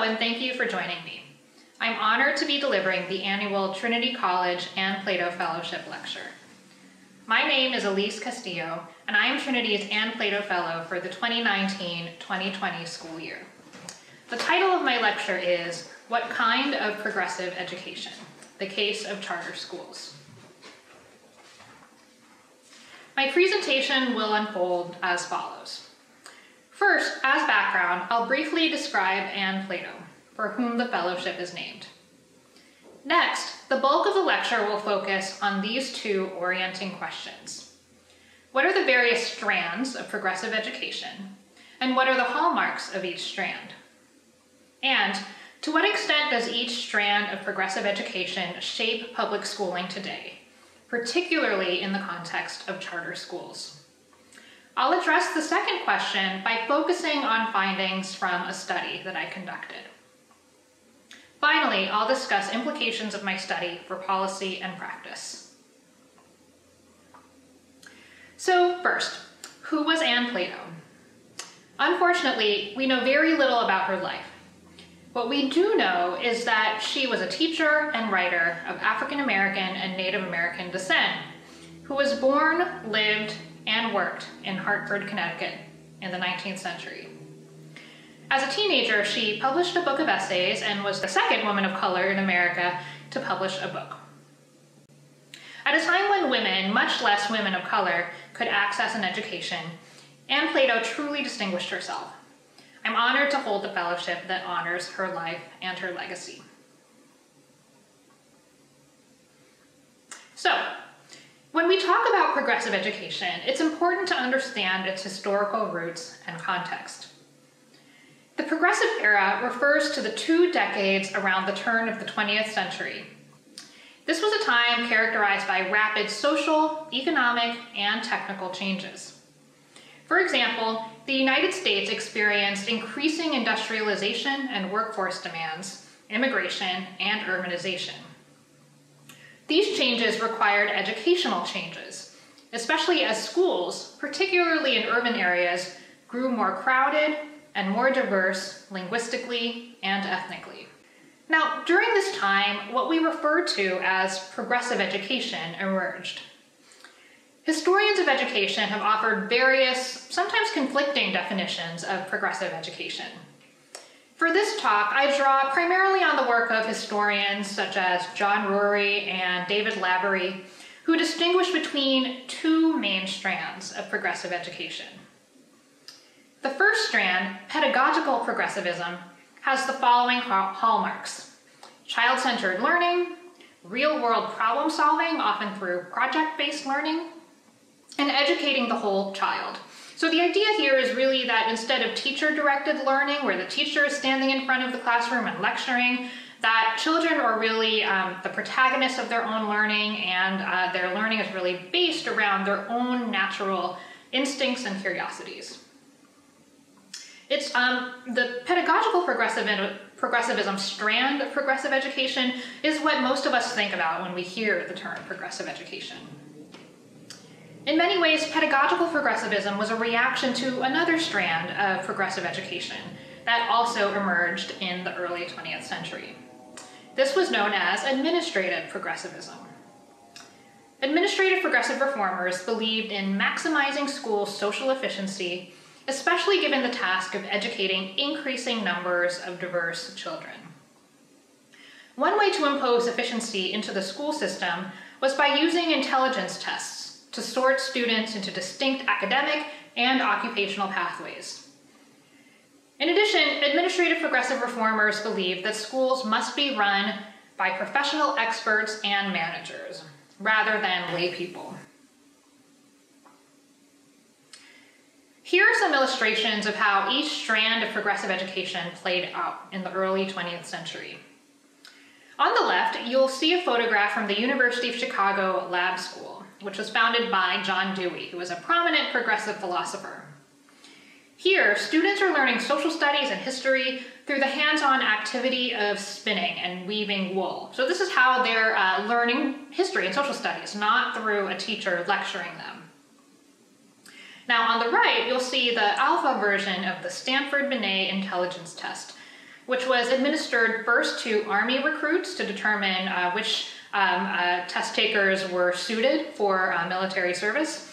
Hello, and thank you for joining me. I'm honored to be delivering the annual Trinity College and Plato Fellowship Lecture. My name is Elise Castillo, and I am Trinity's Anne Plato Fellow for the 2019-2020 school year. The title of my lecture is, What Kind of Progressive Education? The Case of Charter Schools. My presentation will unfold as follows. First, as background, I'll briefly describe Anne Plato, for whom the fellowship is named. Next, the bulk of the lecture will focus on these two orienting questions. What are the various strands of progressive education, and what are the hallmarks of each strand? And to what extent does each strand of progressive education shape public schooling today, particularly in the context of charter schools? I'll address the second question by focusing on findings from a study that I conducted. Finally, I'll discuss implications of my study for policy and practice. So first, who was Anne Plato? Unfortunately, we know very little about her life. What we do know is that she was a teacher and writer of African American and Native American descent, who was born, lived, and worked in Hartford, Connecticut in the 19th century. As a teenager, she published a book of essays and was the second woman of color in America to publish a book. At a time when women, much less women of color, could access an education, Anne Plato truly distinguished herself. I'm honored to hold the fellowship that honors her life and her legacy. So, when we talk about progressive education, it's important to understand its historical roots and context. The progressive era refers to the 2 decades around the turn of the 20th century. This was a time characterized by rapid social, economic, and technical changes. For example, the United States experienced increasing industrialization and workforce demands, immigration, and urbanization. These changes required educational changes, especially as schools, particularly in urban areas, grew more crowded and more diverse linguistically and ethnically. Now, during this time, what we refer to as progressive education emerged. Historians of education have offered various, sometimes conflicting definitions of progressive education. For this talk, I draw primarily on the work of historians such as John Rory and David Lavery, who distinguish between 2 main strands of progressive education. The first strand, pedagogical progressivism, has the following hallmarks: child-centered learning, real-world problem solving, often through project-based learning, and educating the whole child. So the idea here is really that instead of teacher-directed learning, where the teacher is standing in front of the classroom and lecturing, that children are really the protagonists of their own learning, and their learning is really based around their own natural instincts and curiosities. It's the pedagogical progressivism strand of progressive education is what most of us think about when we hear the term progressive education. In many ways, pedagogical progressivism was a reaction to another strand of progressive education that also emerged in the early 20th century. This was known as administrative progressivism. Administrative progressive reformers believed in maximizing school social efficiency, especially given the task of educating increasing numbers of diverse children. One way to impose efficiency into the school system was by using intelligence tests to sort students into distinct academic and occupational pathways. In addition, administrative progressive reformers believed that schools must be run by professional experts and managers, rather than lay people. Here are some illustrations of how each strand of progressive education played out in the early 20th century. On the left, you'll see a photograph from the University of Chicago Lab School, which was founded by John Dewey, who was a prominent progressive philosopher. Here, students are learning social studies and history through the hands-on activity of spinning and weaving wool. So this is how they're learning history and social studies, not through a teacher lecturing them. Now on the right, you'll see the alpha version of the Stanford-Binet intelligence test, which was administered first to Army recruits to determine which test takers were suited for military service.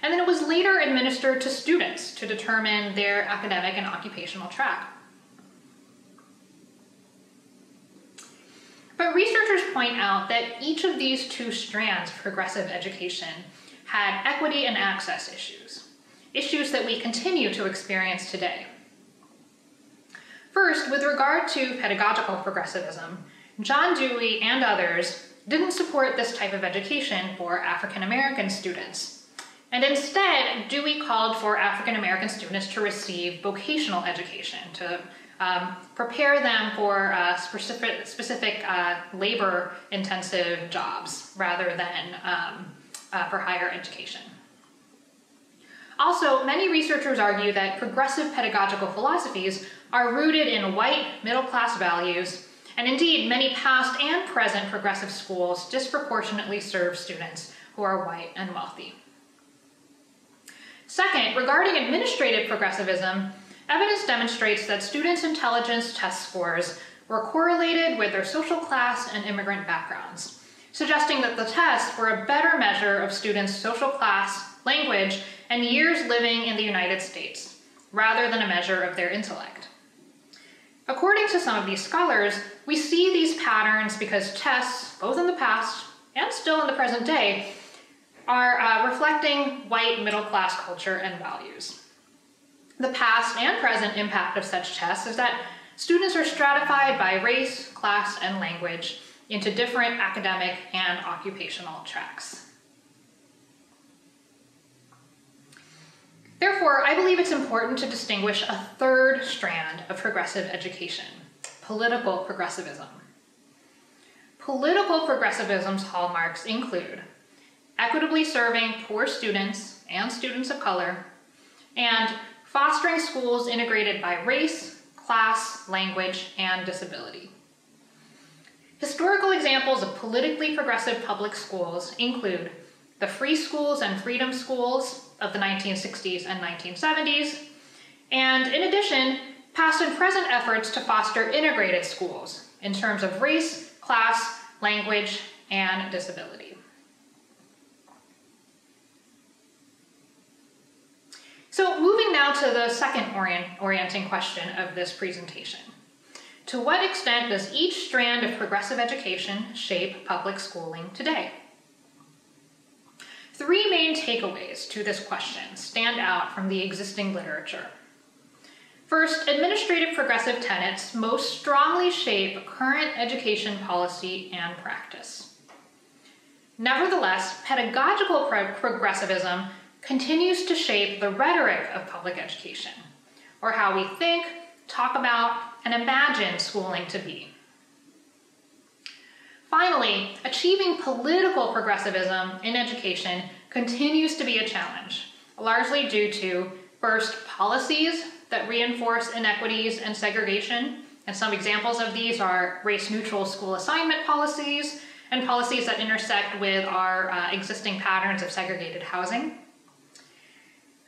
And then it was later administered to students to determine their academic and occupational track. But researchers point out that each of these two strands of progressive education had equity and access issues that we continue to experience today. First, with regard to pedagogical progressivism, John Dewey and others didn't support this type of education for African American students. And instead, Dewey called for African American students to receive vocational education, to prepare them for specific labor-intensive jobs rather than for higher education. Also, many researchers argue that progressive pedagogical philosophies are rooted in white middle-class values, and indeed many past and present progressive schools disproportionately serve students who are white and wealthy. Second, regarding administrative progressivism, evidence demonstrates that students' intelligence test scores were correlated with their social class and immigrant backgrounds, suggesting that the tests were a better measure of students' social class, language, and years living in the United States, rather than a measure of their intellect. According to some of these scholars, we see these patterns because tests, both in the past and still in the present day, are reflecting white middle-class culture and values. The past and present impact of such tests is that students are stratified by race, class, and language into different academic and occupational tracks. Therefore, I believe it's important to distinguish a third strand of progressive education, political progressivism. Political progressivism's hallmarks include equitably serving poor students and students of color, and fostering schools integrated by race, class, language, and disability. Historical examples of politically progressive public schools include the free schools and freedom schools of the 1960s and 1970s, and in addition, past and present efforts to foster integrated schools in terms of race, class, language, and disability. So moving now to the second orienting question of this presentation. To what extent does each strand of progressive education shape public schooling today? Three main takeaways to this question stand out from the existing literature. First, administrative progressive tenets most strongly shape current education policy and practice. Nevertheless, pedagogical progressivism continues to shape the rhetoric of public education, or how we think, talk about, and imagine schooling to be. Finally, achieving political progressivism in education continues to be a challenge, largely due to, first, policies that reinforce inequities and segregation, and some examples of these are race-neutral school assignment policies and policies that intersect with our existing patterns of segregated housing,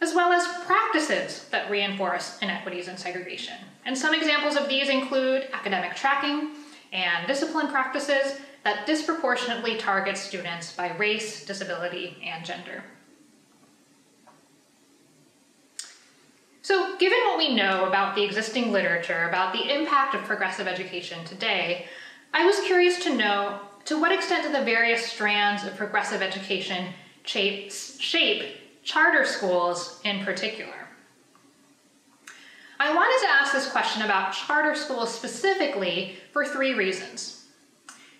as well as practices that reinforce inequities and segregation. And some examples of these include academic tracking and discipline practices that disproportionately target students by race, disability, and gender. So, given what we know about the existing literature about the impact of progressive education today, I was curious to know to what extent do the various strands of progressive education shape charter schools in particular. I wanted to ask this question about charter schools specifically for three reasons.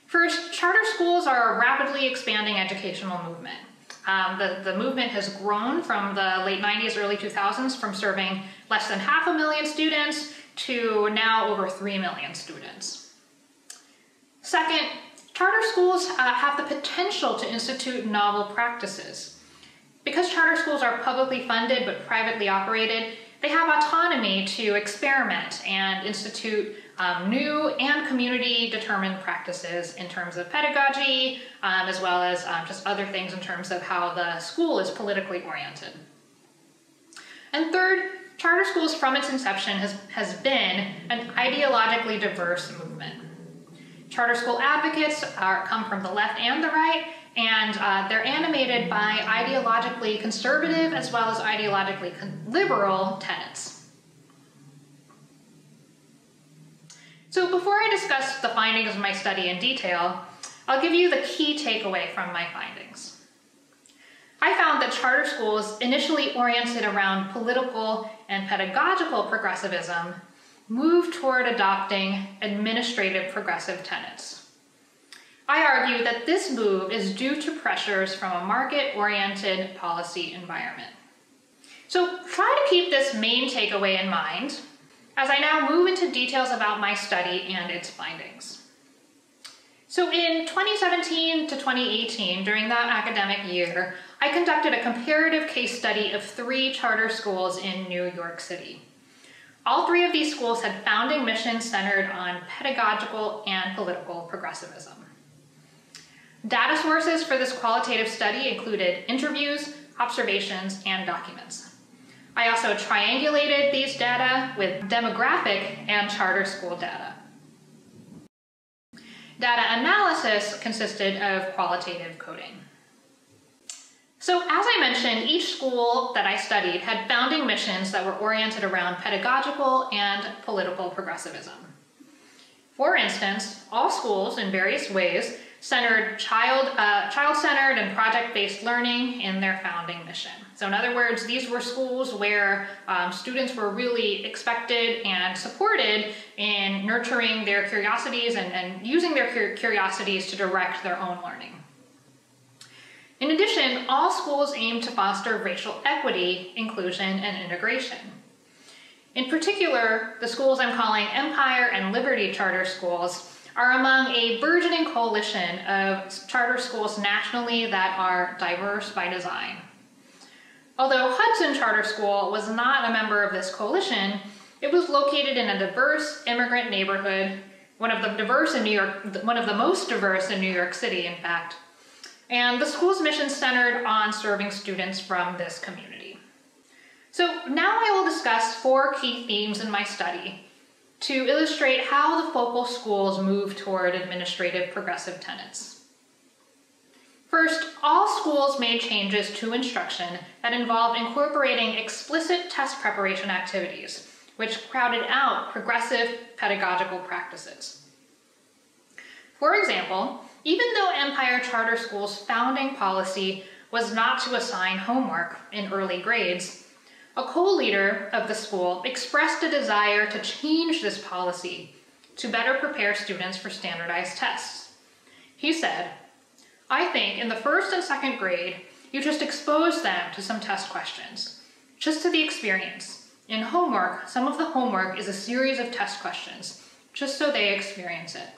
First, charter schools are a rapidly expanding educational movement. The movement has grown from the late 90s, early 2000s, from serving less than 500,000 students to now over 3 million students. Second, charter schools have the potential to institute novel practices. Because charter schools are publicly funded but privately operated, they have autonomy to experiment and institute new and community-determined practices in terms of pedagogy, as well as just other things in terms of how the school is politically oriented. And third, charter schools from its inception has been an ideologically diverse movement. Charter school advocates come from the left and the right, and they're animated by ideologically conservative as well as ideologically liberal tenets. So before I discuss the findings of my study in detail, I'll give you the key takeaway from my findings. I found that charter schools, initially oriented around political and pedagogical progressivism, moved toward adopting administrative progressive tenets. I argue that this move is due to pressures from a market-oriented policy environment. So try to keep this main takeaway in mind as I now move into details about my study and its findings. So in 2017 to 2018, during that academic year, I conducted a comparative case study of 3 charter schools in New York City. All 3 of these schools had founding missions centered on pedagogical and political progressivism. Data sources for this qualitative study included interviews, observations, and documents. I also triangulated these data with demographic and charter school data. Data analysis consisted of qualitative coding. So as I mentioned, each school that I studied had founding missions that were oriented around pedagogical and political progressivism. For instance, all schools in various ways centered child-centered and project-based learning in their founding mission. So in other words, these were schools where students were really expected and supported in nurturing their curiosities and using their curiosities to direct their own learning. In addition, all schools aim to foster racial equity, inclusion, and integration. In particular, the schools I'm calling Empire and Liberty charter schools are among a burgeoning coalition of charter schools nationally that are diverse by design. Although Hudson Charter School was not a member of this coalition, it was located in a diverse immigrant neighborhood, one of the most diverse in New York City, in fact. And the school's mission centered on serving students from this community. So now I will discuss 4 key themes in my study to illustrate how the focal schools move toward administrative progressive tenets. First, all schools made changes to instruction that involved incorporating explicit test preparation activities, which crowded out progressive pedagogical practices. For example, even though Empire Charter School's founding policy was not to assign homework in early grades, a co-leader of the school expressed a desire to change this policy to better prepare students for standardized tests. He said, "I think in the 1st and 2nd grade, you just expose them to some test questions, just to the experience. In homework, some of the homework is a series of test questions, just so they experience it."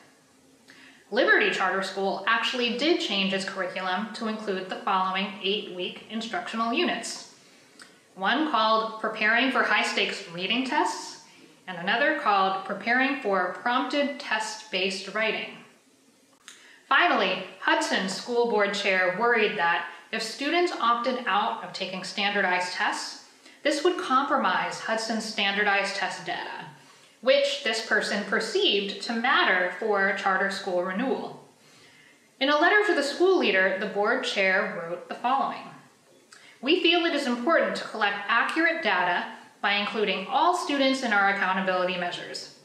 Liberty Charter School actually did change its curriculum to include the following 8-week instructional units. One called Preparing for High-Stakes Reading Tests, and another called Preparing for Prompted Test-Based Writing. Finally, Hudson's school board chair worried that if students opted out of taking standardized tests, this would compromise Hudson's standardized test data, which this person perceived to matter for charter school renewal. In a letter to the school leader, the board chair wrote the following: "We feel it is important to collect accurate data by including all students in our accountability measures.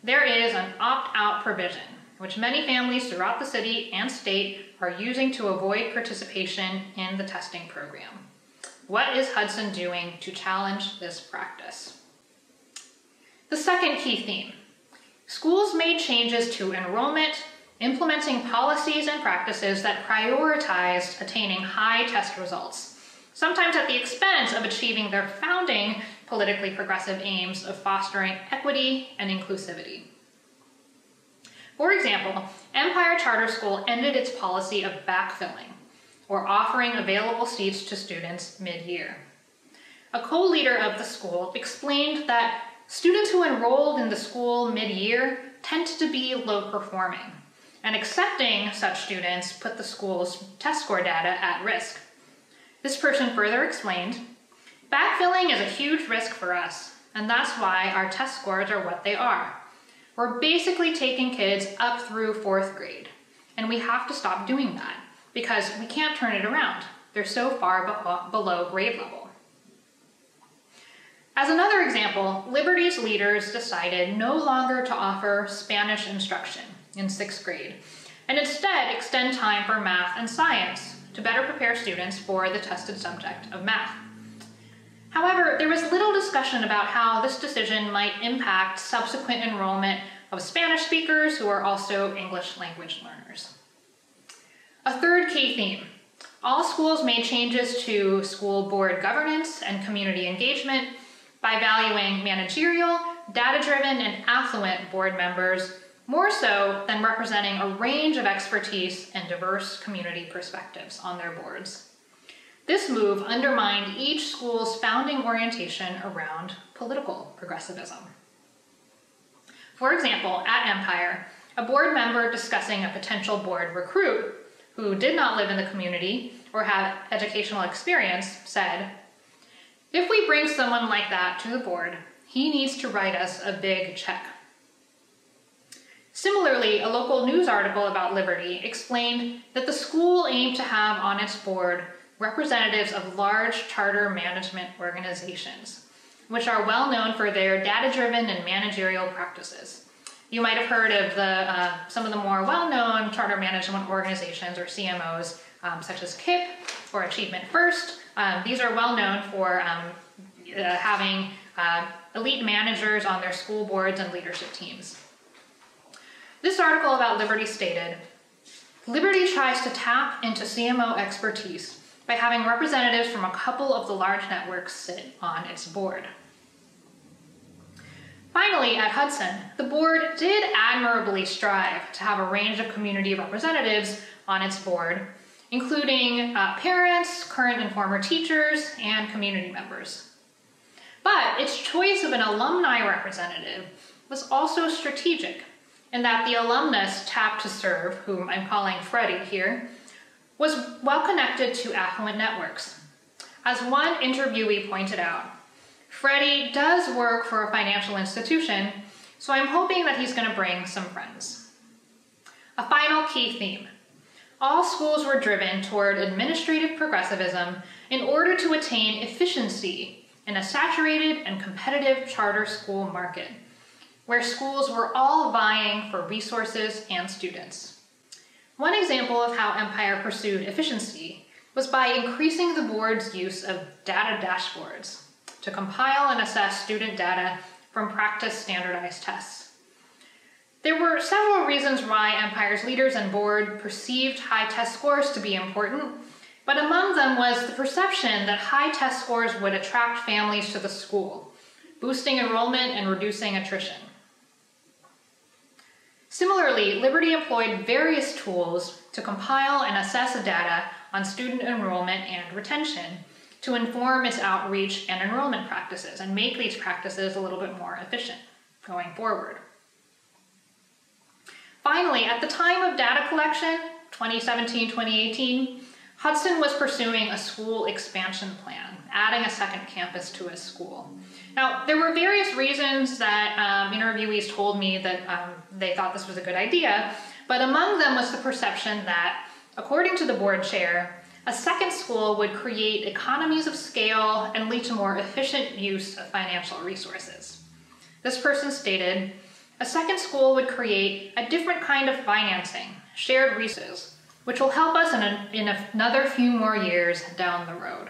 There is an opt-out provision, which many families throughout the city and state are using to avoid participation in the testing program. What is Hudson doing to challenge this practice?" The second key theme: schools made changes to enrollment, implementing policies and practices that prioritized attaining high test results, sometimes at the expense of achieving their founding politically progressive aims of fostering equity and inclusivity. For example, Empire Charter School ended its policy of backfilling, or offering available seats to students mid-year. A co-leader of the school explained that students who enrolled in the school mid-year tended to be low-performing, and accepting such students put the school's test score data at risk. This person further explained, Backfilling is a huge risk for us, and that's why our test scores are what they are. We're basically taking kids up through 4th grade, and we have to stop doing that because we can't turn it around. They're so far below grade level. As another example, Liberty's leaders decided no longer to offer Spanish instruction in 6th grade, and instead extend time for math and science to better prepare students for the tested subject of math. However, there was little discussion about how this decision might impact subsequent enrollment of Spanish speakers who are also English language learners. A third key theme: all schools made changes to school board governance and community engagement by valuing managerial, data-driven, and affluent board members more so than representing a range of expertise and diverse community perspectives on their boards. This move undermined each school's founding orientation around political progressivism. For example, at Empire, a board member discussing a potential board recruit who did not live in the community or have educational experience said, "If we bring someone like that to the board, he needs to write us a big check." Similarly, a local news article about Liberty explained that the school aimed to have on its board representatives of large charter management organizations, which are well known for their data-driven and managerial practices. You might have heard of some of the more well-known charter management organizations, or CMOs, such as KIPP or Achievement First. These are well known for having elite managers on their school boards and leadership teams. This article about Liberty stated, "Liberty tries to tap into CMO expertise by having representatives from a couple of the large networks sit on its board." Finally, at Hudson, the board did admirably strive to have a range of community representatives on its board, including parents, current and former teachers, and community members. But its choice of an alumni representative was also strategic, in that the alumnus tapped to serve, whom I'm calling Freddie here, was well connected to affluent networks. As one interviewee pointed out, "Freddie does work for a financial institution, so I'm hoping that he's going to bring some friends." A final key theme: all schools were driven toward administrative progressivism in order to attain efficiency in a saturated and competitive charter school market, where schools were all vying for resources and students. One example of how Empire pursued efficiency was by increasing the board's use of data dashboards to compile and assess student data from practice standardized tests. There were several reasons why Empire's leaders and board perceived high test scores to be important, but among them was the perception that high test scores would attract families to the school, boosting enrollment and reducing attrition. Similarly, Liberty employed various tools to compile and assess data on student enrollment and retention to inform its outreach and enrollment practices and make these practices a little bit more efficient going forward. Finally, at the time of data collection, 2017-2018, Hudson was pursuing a school expansion plan, adding a second campus to his school. Now, there were various reasons that interviewees told me that they thought this was a good idea, but among them was the perception that, according to the board chair, a second school would create economies of scale and lead to more efficient use of financial resources. This person stated, "A second school would create a different kind of financing, shared resources, which will help us in another few more years down the road."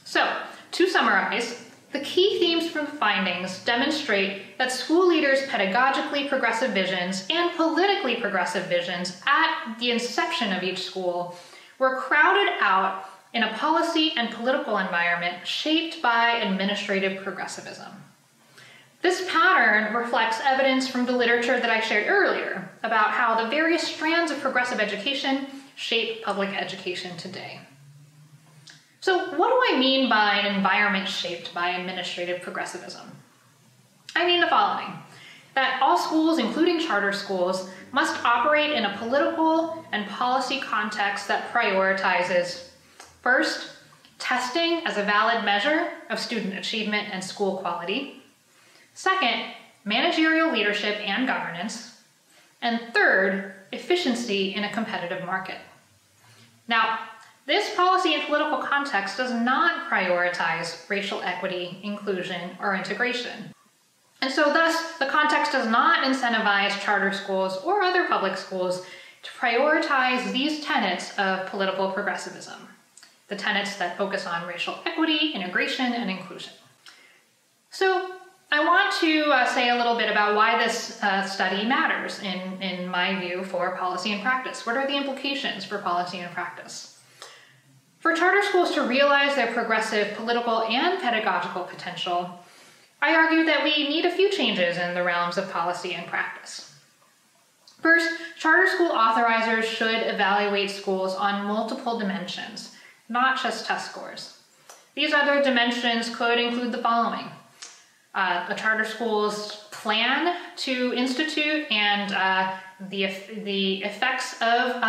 So, to summarize, the key themes from the findings demonstrate that school leaders' pedagogically progressive visions and politically progressive visions at the inception of each school were crowded out in a policy and political environment shaped by administrative progressivism. This pattern reflects evidence from the literature that I shared earlier about how the various strands of progressive education shape public education today. So what do I mean by an environment shaped by administrative progressivism? I mean the following: that all schools, including charter schools, must operate in a political and policy context that prioritizes, first, testing as a valid measure of student achievement and school quality. Second, managerial leadership and governance. And third, efficiency in a competitive market. Now, this policy and political context does not prioritize racial equity, inclusion, or integration. And so thus, the context does not incentivize charter schools or other public schools to prioritize these tenets of political progressivism, the tenets that focus on racial equity, integration, and inclusion. So I want to say a little bit about why this study matters in my view for policy and practice. What are the implications for policy and practice? For charter schools to realize their progressive political and pedagogical potential, I argue that we need a few changes in the realms of policy and practice. First, charter school authorizers should evaluate schools on multiple dimensions, not just test scores. These other dimensions could include the following: a charter school's plan to institute and the effects of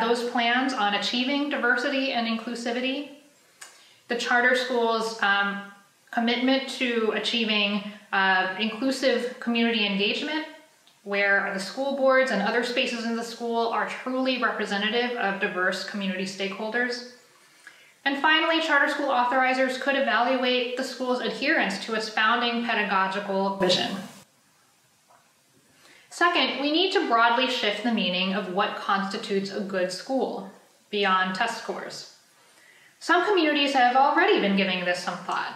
those plans on achieving diversity and inclusivity, the charter school's commitment to achieving inclusive community engagement, where the school boards and other spaces in the school are truly representative of diverse community stakeholders. And finally, charter school authorizers could evaluate the school's adherence to its founding pedagogical vision. Second, we need to broadly shift the meaning of what constitutes a good school beyond test scores. Some communities have already been giving this some thought.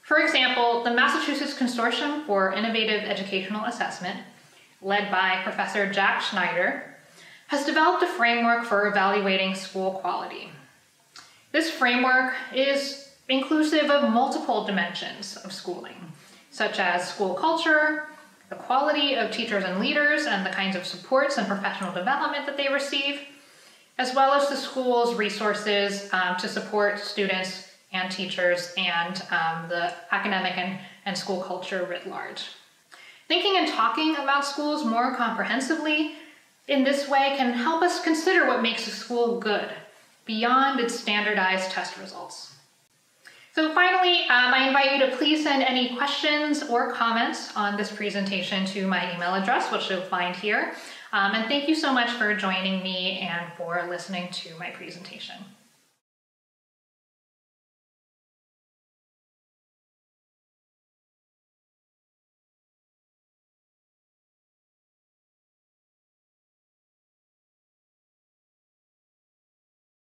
For example, the Massachusetts Consortium for Innovative Educational Assessment, led by Professor Jack Schneider, has developed a framework for evaluating school quality. This framework is inclusive of multiple dimensions of schooling, such as school culture, the quality of teachers and leaders, and the kinds of supports and professional development that they receive, as well as the school's resources to support students and teachers and the academic and school culture writ large. Thinking and talking about schools more comprehensively in this way can help us consider what makes a school good beyond its standardized test results. So finally, I invite you to please send any questions or comments on this presentation to my email address, which you'll find here. And thank you so much for joining me and for listening to my presentation.